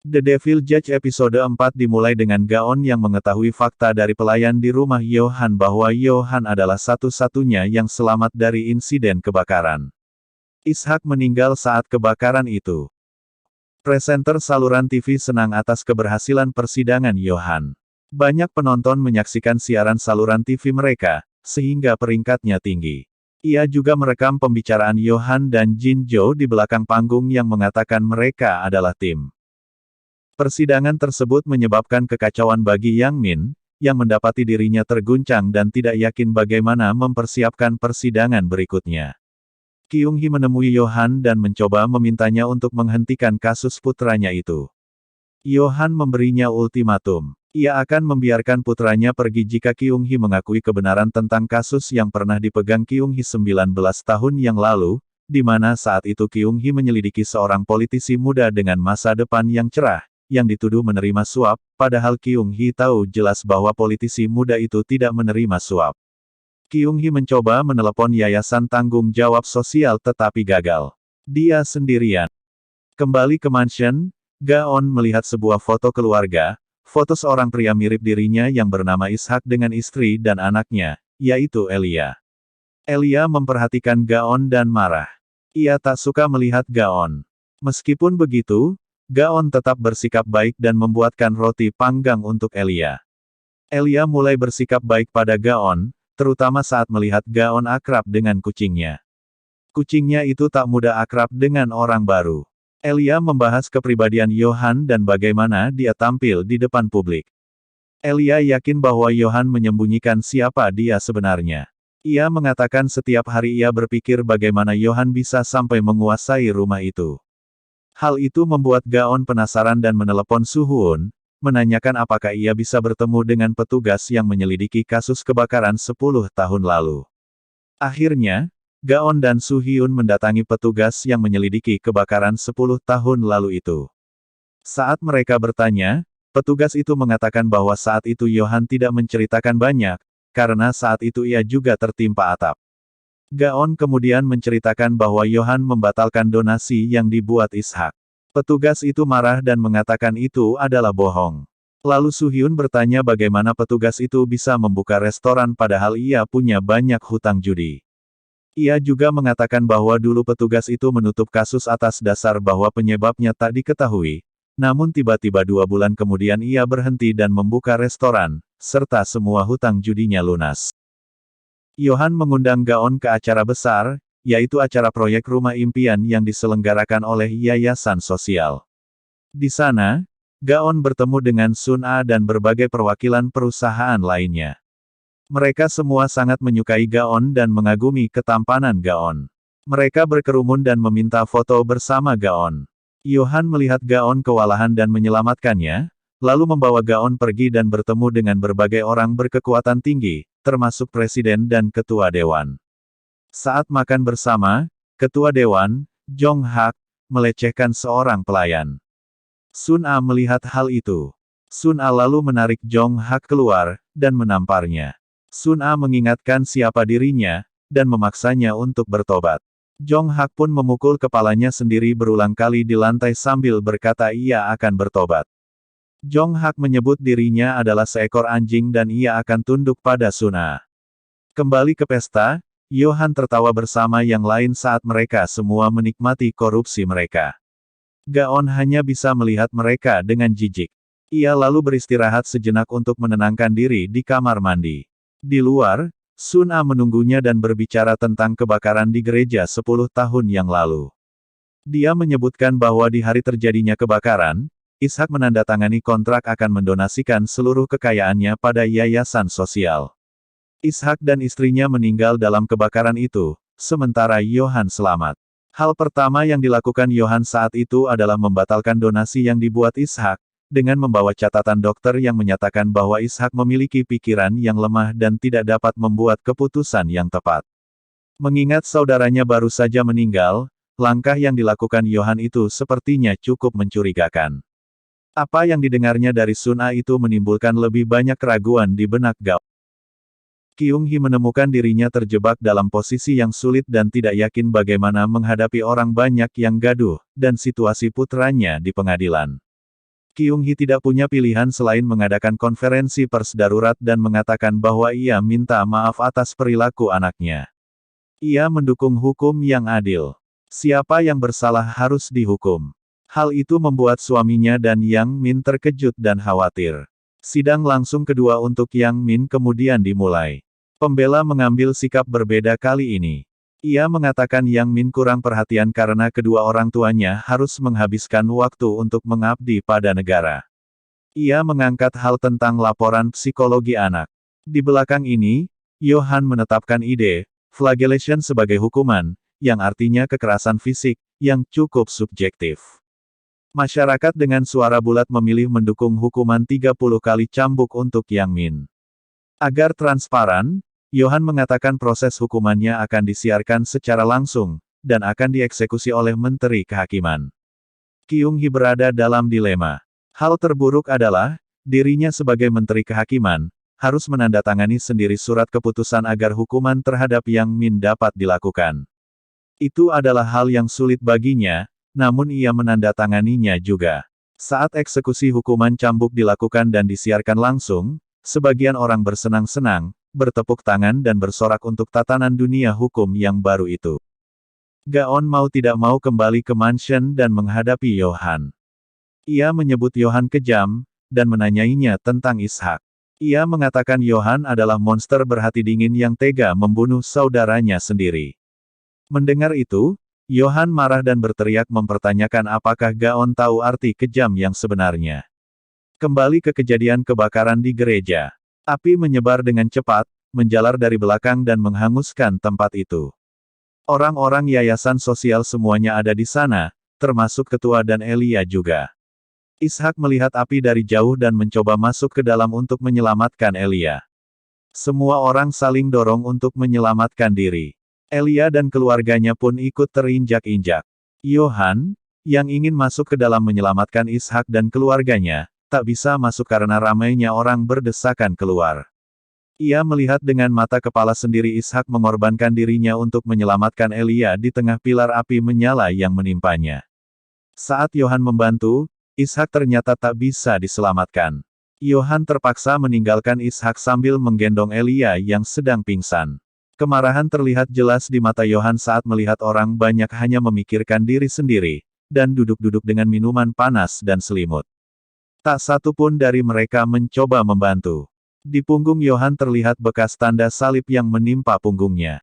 The Devil Judge episode 4 dimulai dengan Gaon yang mengetahui fakta dari pelayan di rumah Yohan bahwa Yohan adalah satu-satunya yang selamat dari insiden kebakaran. Ishak meninggal saat kebakaran itu. Presenter saluran TV senang atas keberhasilan persidangan Yohan. Banyak penonton menyaksikan siaran saluran TV mereka, sehingga peringkatnya tinggi. Ia juga merekam pembicaraan Yohan dan Jin Jo di belakang panggung yang mengatakan mereka adalah tim. Persidangan tersebut menyebabkan kekacauan bagi Yang Min, yang mendapati dirinya terguncang dan tidak yakin bagaimana mempersiapkan persidangan berikutnya. Kyung Hee menemui Yohan dan mencoba memintanya untuk menghentikan kasus putranya itu. Yohan memberinya ultimatum. Ia akan membiarkan putranya pergi jika Kyung Hee mengakui kebenaran tentang kasus yang pernah dipegang Kyung Hee 19 tahun yang lalu, di mana saat itu Kyung Hee menyelidiki seorang politisi muda dengan masa depan yang cerah, yang dituduh menerima suap, padahal Kyung Hee tahu jelas bahwa politisi muda itu tidak menerima suap. Kyung Hee mencoba menelepon Yayasan Tanggung Jawab Sosial tetapi gagal. Dia sendirian. Kembali ke mansion, Gaon melihat sebuah foto keluarga, foto seorang pria mirip dirinya yang bernama Ishak dengan istri dan anaknya, yaitu Elia. Elia memperhatikan Gaon dan marah. Ia tak suka melihat Gaon. Meskipun begitu, Gaon tetap bersikap baik dan membuatkan roti panggang untuk Elia. Elia mulai bersikap baik pada Gaon, terutama saat melihat Gaon akrab dengan kucingnya. Kucingnya itu tak mudah akrab dengan orang baru. Elia membahas kepribadian Yohan dan bagaimana dia tampil di depan publik. Elia yakin bahwa Yohan menyembunyikan siapa dia sebenarnya. Ia mengatakan setiap hari ia berpikir bagaimana Yohan bisa sampai menguasai rumah itu. Hal itu membuat Gaon penasaran dan menelepon Suhyun, menanyakan apakah ia bisa bertemu dengan petugas yang menyelidiki kasus kebakaran 10 tahun lalu. Akhirnya, Gaon dan Suhyun mendatangi petugas yang menyelidiki kebakaran 10 tahun lalu itu. Saat mereka bertanya, petugas itu mengatakan bahwa saat itu Yohan tidak menceritakan banyak, karena saat itu ia juga tertimpa atap. Gaon kemudian menceritakan bahwa Yohan membatalkan donasi yang dibuat Ishak. Petugas itu marah dan mengatakan itu adalah bohong. Lalu Suhyun bertanya bagaimana petugas itu bisa membuka restoran padahal ia punya banyak hutang judi. Ia juga mengatakan bahwa dulu petugas itu menutup kasus atas dasar bahwa penyebabnya tak diketahui, namun tiba-tiba 2 bulan kemudian ia berhenti dan membuka restoran, serta semua hutang judinya lunas. Yohan mengundang Gaon ke acara besar, yaitu acara proyek rumah impian yang diselenggarakan oleh Yayasan Sosial. Di sana, Gaon bertemu dengan Sun A dan berbagai perwakilan perusahaan lainnya. Mereka semua sangat menyukai Gaon dan mengagumi ketampanan Gaon. Mereka berkerumun dan meminta foto bersama Gaon. Yohan melihat Gaon kewalahan dan menyelamatkannya, lalu membawa Gaon pergi dan bertemu dengan berbagai orang berkekuatan tinggi, termasuk presiden dan ketua dewan. Saat makan bersama, ketua dewan, Jong Hak, melecehkan seorang pelayan. Sun A melihat hal itu. Sun A lalu menarik Jong Hak keluar, dan menamparnya. Sun A mengingatkan siapa dirinya, dan memaksanya untuk bertobat. Jong Hak pun memukul kepalanya sendiri berulang kali di lantai sambil berkata ia akan bertobat. Jong Hak menyebut dirinya adalah seekor anjing dan ia akan tunduk pada Sun A. Kembali ke pesta, Yohan tertawa bersama yang lain saat mereka semua menikmati korupsi mereka. Gaon hanya bisa melihat mereka dengan jijik. Ia lalu beristirahat sejenak untuk menenangkan diri di kamar mandi. Di luar, Sun A menunggunya dan berbicara tentang kebakaran di gereja 10 tahun yang lalu. Dia menyebutkan bahwa di hari terjadinya kebakaran, Ishak menandatangani kontrak akan mendonasikan seluruh kekayaannya pada yayasan sosial. Ishak dan istrinya meninggal dalam kebakaran itu, sementara Yohan selamat. Hal pertama yang dilakukan Yohan saat itu adalah membatalkan donasi yang dibuat Ishak, dengan membawa catatan dokter yang menyatakan bahwa Ishak memiliki pikiran yang lemah dan tidak dapat membuat keputusan yang tepat. Mengingat saudaranya baru saja meninggal, langkah yang dilakukan Yohan itu sepertinya cukup mencurigakan. Apa yang didengarnya dari Sun A itu menimbulkan lebih banyak keraguan di benak Gaon. Kyung Hee menemukan dirinya terjebak dalam posisi yang sulit dan tidak yakin bagaimana menghadapi orang banyak yang gaduh, dan situasi putranya di pengadilan. Kyung Hee tidak punya pilihan selain mengadakan konferensi pers darurat dan mengatakan bahwa ia minta maaf atas perilaku anaknya. Ia mendukung hukum yang adil. Siapa yang bersalah harus dihukum. Hal itu membuat suaminya dan Yang Min terkejut dan khawatir. Sidang langsung kedua untuk Yang Min kemudian dimulai. Pembela mengambil sikap berbeda kali ini. Ia mengatakan Yang Min kurang perhatian karena kedua orang tuanya harus menghabiskan waktu untuk mengabdi pada negara. Ia mengangkat hal tentang laporan psikologi anak. Di belakang ini, Yohan menetapkan ide, flagellation sebagai hukuman, yang artinya kekerasan fisik, yang cukup subjektif. Masyarakat dengan suara bulat memilih mendukung hukuman 30 kali cambuk untuk Yang Min. Agar transparan, Yohan mengatakan proses hukumannya akan disiarkan secara langsung, dan akan dieksekusi oleh Menteri Kehakiman. Kyung Hee berada dalam dilema. Hal terburuk adalah, dirinya sebagai Menteri Kehakiman, harus menandatangani sendiri surat keputusan agar hukuman terhadap Yang Min dapat dilakukan. Itu adalah hal yang sulit baginya, namun ia menandatanganinya juga. Saat eksekusi hukuman cambuk dilakukan dan disiarkan langsung, sebagian orang bersenang-senang, bertepuk tangan dan bersorak untuk tatanan dunia hukum yang baru itu. Gaon mau tidak mau kembali ke mansion dan menghadapi Yohan. Ia menyebut Yohan kejam, dan menanyainya tentang Ishak. Ia mengatakan Yohan adalah monster berhati dingin yang tega membunuh saudaranya sendiri. Mendengar itu, Yohan marah dan berteriak mempertanyakan apakah Gaon tahu arti kejam yang sebenarnya. Kembali ke kejadian kebakaran di gereja. Api menyebar dengan cepat, menjalar dari belakang dan menghanguskan tempat itu. Orang-orang yayasan sosial semuanya ada di sana, termasuk ketua dan Elia juga. Ishak melihat api dari jauh dan mencoba masuk ke dalam untuk menyelamatkan Elia. Semua orang saling dorong untuk menyelamatkan diri. Elia dan keluarganya pun ikut terinjak-injak. Yohan, yang ingin masuk ke dalam menyelamatkan Ishak dan keluarganya, tak bisa masuk karena ramainya orang berdesakan keluar. Ia melihat dengan mata kepala sendiri Ishak mengorbankan dirinya untuk menyelamatkan Elia di tengah pilar api menyala yang menimpanya. Saat Yohan membantu, Ishak ternyata tak bisa diselamatkan. Yohan terpaksa meninggalkan Ishak sambil menggendong Elia yang sedang pingsan. Kemarahan terlihat jelas di mata Yohan saat melihat orang banyak hanya memikirkan diri sendiri, dan duduk-duduk dengan minuman panas dan selimut. Tak satu pun dari mereka mencoba membantu. Di punggung Yohan terlihat bekas tanda salib yang menimpa punggungnya.